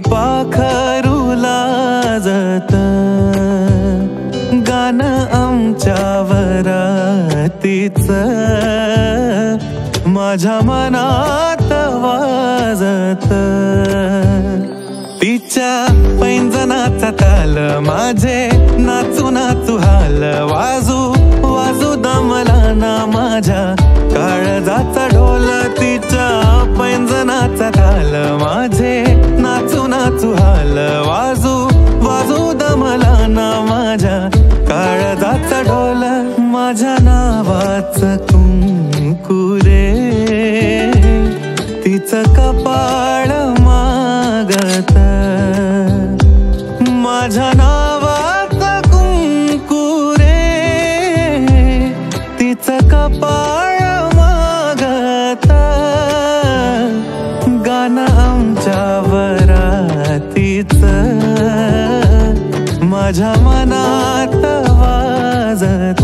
पाखरू लाजत गाणं आमच्या वरातीच माझ्या मनात वाजत तिच्या पैंजनाचा ताल माझे नाचू नाचू हाल वाजू वाजू दमला ना माझ्या काळजाचा ढोल तिच्या पैंजनाचा ताल माझे नाचू नाचू हाल वाजू वाजू दमला ना माझ्या काळजाचा ढोल माझ्या नावाचं कुंकू रे तिचं कपाळ मागत माझ्या नावाचं कुंकू रे तिचं कपाळ मागत गाणं आमच्या वरातीचं माझ्या मनात वाजत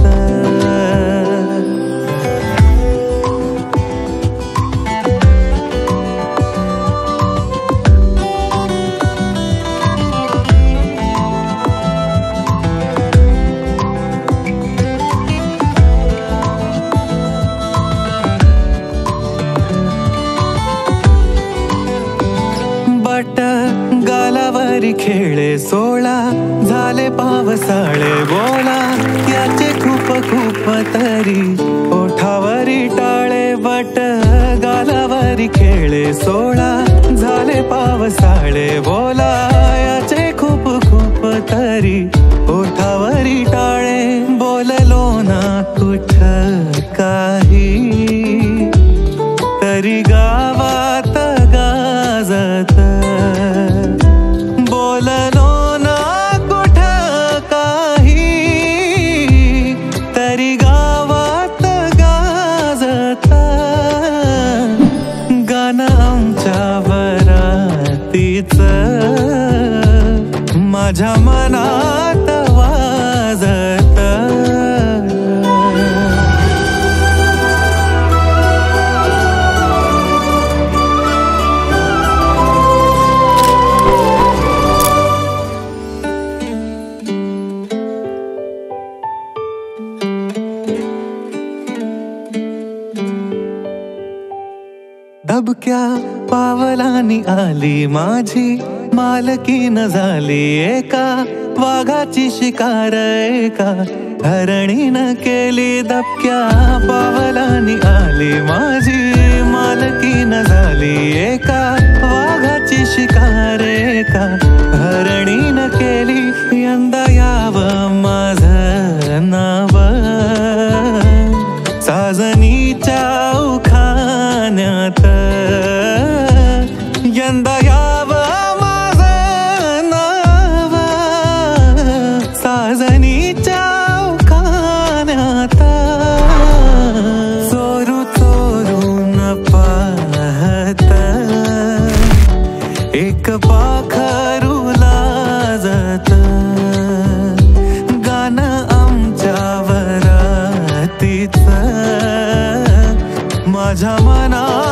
गालावरी खेळे सोळा झाले पावसाळे बोला याचे खूप खूप तरी ओठावरी टाळे बट गालावरी खेळे सोळा झाले पावसाळे बोला याचे खूप खूप तरी ओठावरी टाळे बोललो ना कुठ काही तरी गावात गाजत बोललो ना कुठ काही तरी गावात गाजत गाणं आमच्या वरातीचं माझ्या मनात वाजत दबक्या पावलांनी आली माझी मालकीन झाली एका वाघाची शिकार एका हरणीनं केली दबक्या पावलांनी आली माझी मालकीन झाली एका वाघाची शिकार एका हरणीनं केली यंदा यावं माझं नाव साजनीच्या उखाण्यात यंदा यावं माझं नाव साजनीच्या उखाण्यात चोरू चोरून पाहत एक पाखरू लाजत गाणं आमच्या वरातीचं माझ्या मनात